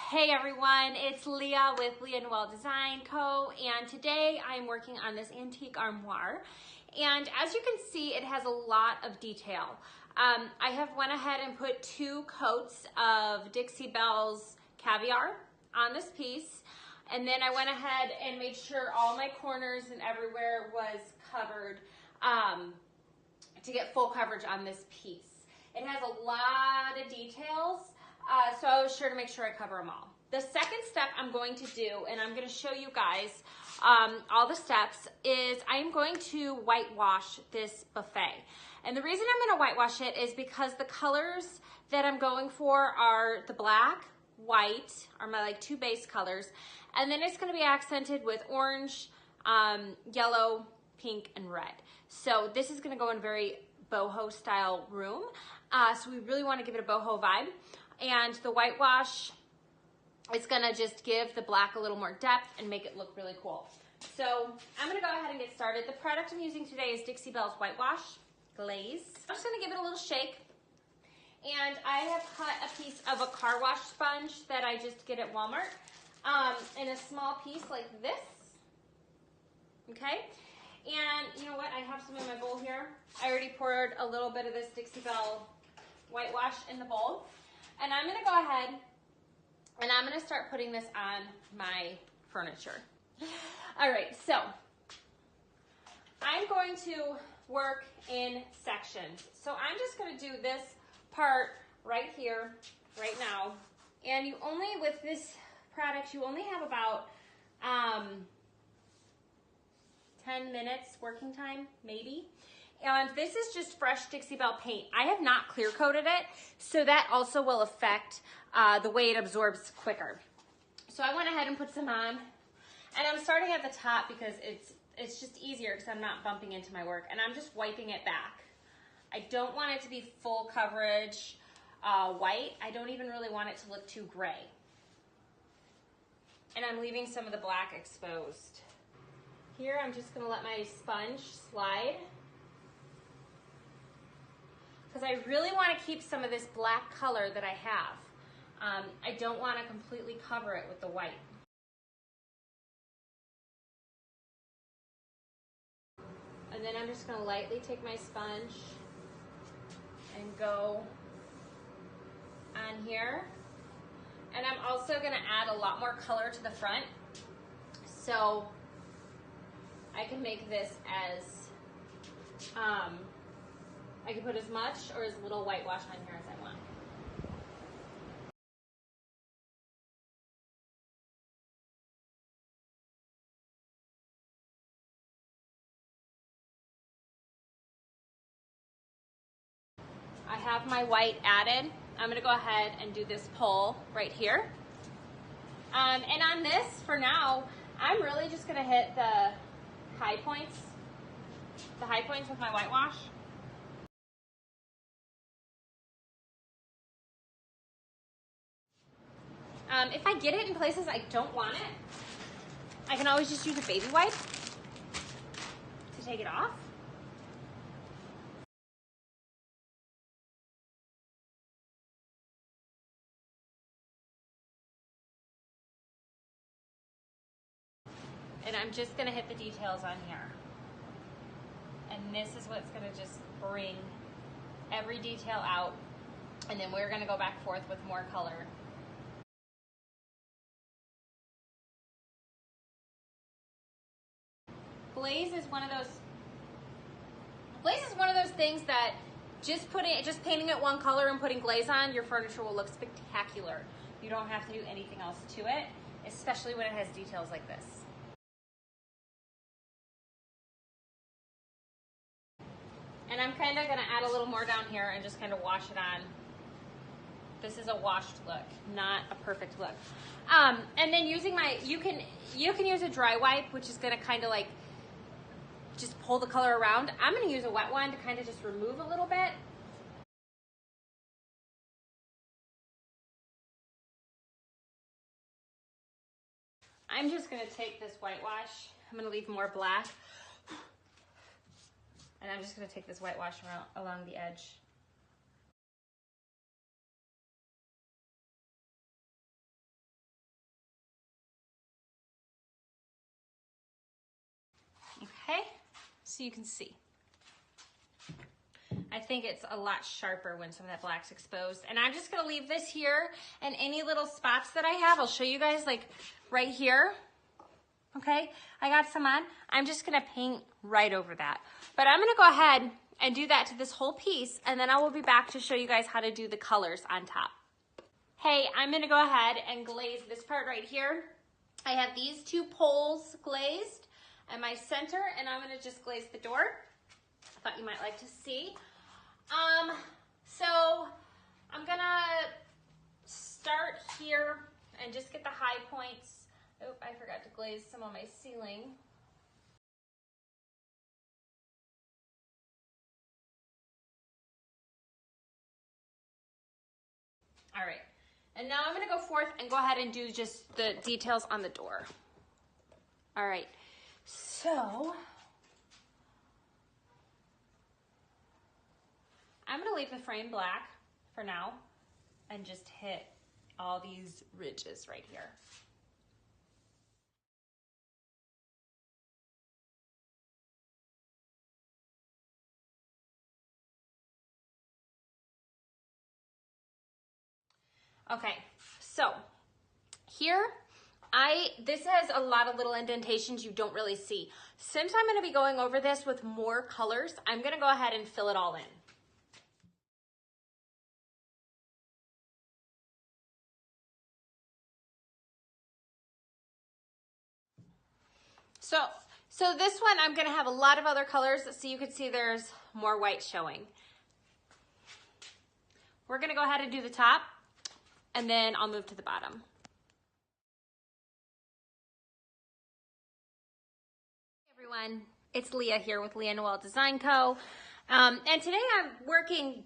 Hey everyone, it's Leah with Leah Noell Design Co. And today I'm working on this antique armoire. And as you can see, it has a lot of detail. I have went ahead and put 2 coats of Dixie Belle's caviar on this piece. And then I went ahead and made sure all my corners and everywhere was covered to get full coverage on this piece. It has a lot of details. So I was sure to make sure I cover them all. The second step I'm going to do, and I'm going to show you guys all the steps, is I'm going to whitewash this buffet. And the reason I'm going to whitewash it is because the colors that I'm going for are the black, white, are my 2 base colors. And then it's going to be accented with orange, yellow, pink, and red. So this is going to go in a very boho style room. So we really want to give it a boho vibe. And the whitewash is gonna just give the black a little more depth and make it look really cool. So I'm gonna go ahead and get started. The product I'm using today is Dixie Belle's Whitewash Glaze. I'm just gonna give it a little shake. And I have cut a piece of a car wash sponge that I just get at Walmart in a small piece like this. Okay? And you know what? I have some in my bowl here. I already poured a little bit of this Dixie Belle whitewash in the bowl. And I'm gonna go ahead and I'm gonna start putting this on my furniture. All right, so I'm going to work in sections. So I'm just gonna do this part right here, right now. And you only, with this product, you only have about 10 minutes working time, maybe. And this is just fresh Dixie Belle paint. I have not clear coated it, so that also will affect the way it absorbs quicker. So I went ahead and put some on, and I'm starting at the top because it's just easier because I'm not bumping into my work, and I'm just wiping it back. I don't want it to be full coverage white. I don't even really want it to look too gray. And I'm leaving some of the black exposed. Here I'm just gonna let my sponge slide, because I really want to keep some of this black color that I have. I don't want to completely cover it with the white. And then I'm just going to lightly take my sponge and go on here. And I'm also going to add a lot more color to the front, so I can make this as I can put as much or as little whitewash on here as I want. I have my white added. I'm gonna go ahead and do this pole right here. And on this, for now, I'm really just gonna hit the high points with my whitewash. If I get it in places I don't want it, I can always just use a baby wipe to take it off. And I'm just gonna hit the details on here. And this is what's gonna just bring every detail out. And then we're gonna go back and forth with more color. Glaze is one of those things that just painting it one color and putting glaze on, your furniture will look spectacular. You don't have to do anything else to it, especially when it has details like this. And I'm kind of gonna add a little more down here and just kind of wash it on. This is a washed look, not a perfect look. And then using you can use a dry wipe, which is gonna kind of just pull the color around. I'm gonna use a wet one to kind of just remove a little bit. I'm just gonna take this whitewash. I'm gonna leave more black. And I'm just gonna take this whitewash along the edge. okay? So you can see. I think it's a lot sharper when some of that black's exposed. And I'm just gonna leave this here, and any little spots that I have, I'll show you guys, like right here, okay? I got some on. I'm just gonna paint right over that. But I'm gonna go ahead and do that to this whole piece, and then I will be back to show you guys how to do the colors on top. Hey, I'm gonna go ahead and glaze this part right here. I have these two poles glazed and my center, and I'm gonna just glaze the door. I thought you might like to see. So I'm gonna start here and just get the high points. Oh, I forgot to glaze some on my ceiling. All right, and now I'm gonna go forth and go ahead and do just the details on the door. All right, so I'm gonna leave the frame black for now and just hit all these ridges right here. Okay, so here, this has a lot of little indentations you don't really see. Since I'm gonna be going over this with more colors, I'm gonna go ahead and fill it all in. So this one, I'm gonna have a lot of other colors, so you can see there's more white showing. We're gonna go ahead and do the top, and then I'll move to the bottom. Hey everyone, it's Leah here with Leah Noell Design Co. And today I'm working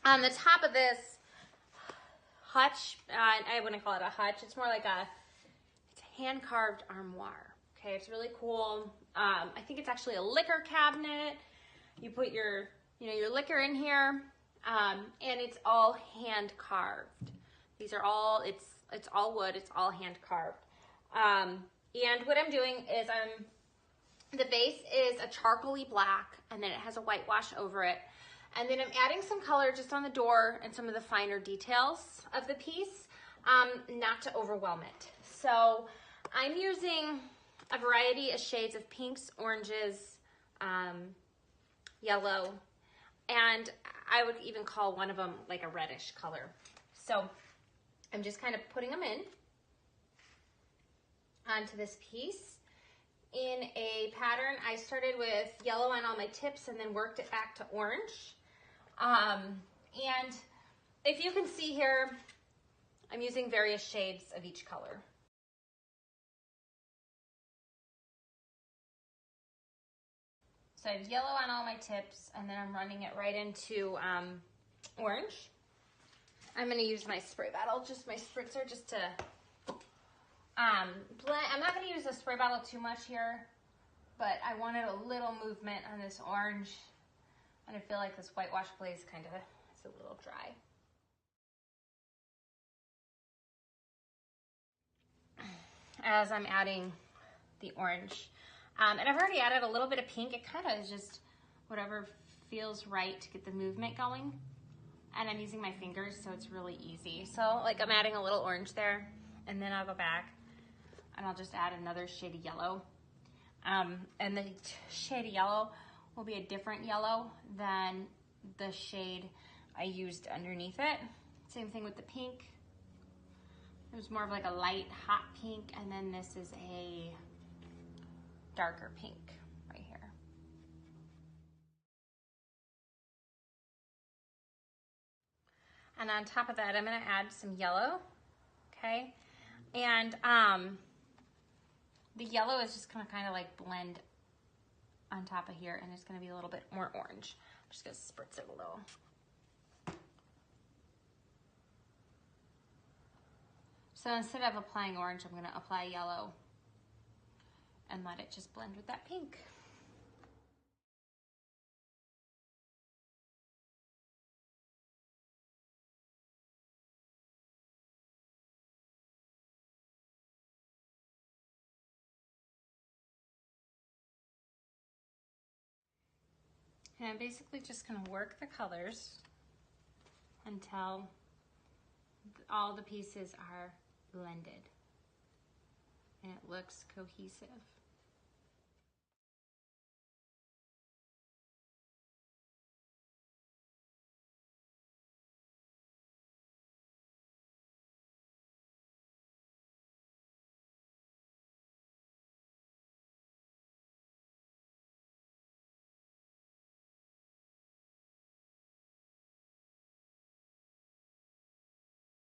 on the top of this Hutch. I wouldn't call it a Hutch. It's more like it's a hand-carved armoire. Okay, it's really cool. I think it's actually a liquor cabinet. You put your liquor in here, and it's all hand-carved. These are all, it's all wood, it's all hand-carved. And what I'm doing is the base is a charcoaly black, and then it has a whitewash over it. And then I'm adding some color just on the door and some of the finer details of the piece, not to overwhelm it. So I'm using a variety of shades of pinks, oranges, yellow, and I would even call one of them like a reddish color. So I'm just kind of putting them in onto this piece in a pattern. I started with yellow on all my tips and then worked it back to orange. And if you can see here, I'm using various shades of each color. So I have yellow on all my tips, and then I'm running it right into orange. I'm gonna use my spray bottle, just my spritzer, just to blend. I'm not gonna use the spray bottle too much here, but I wanted a little movement on this orange, and I feel like this whitewash glaze kind of is a little dry. As I'm adding the orange. And I've already added a little bit of pink. It kind of is just whatever feels right to get the movement going. And I'm using my fingers, so it's really easy. So like I'm adding a little orange there, and then I'll go back and I'll just add another shade of yellow. And the shade of yellow will be a different yellow than the shade I used underneath it. Same thing with the pink. It was more of like a light hot pink, and then this is a darker pink right here. And on top of that, I'm gonna add some yellow, okay? And the yellow is just gonna kind of like blend on top of here, and it's gonna be a little bit more orange. I'm just gonna spritz it a little. So instead of applying orange, I'm gonna apply yellow and let it just blend with that pink. And I'm basically just going to work the colors until all the pieces are blended and it looks cohesive.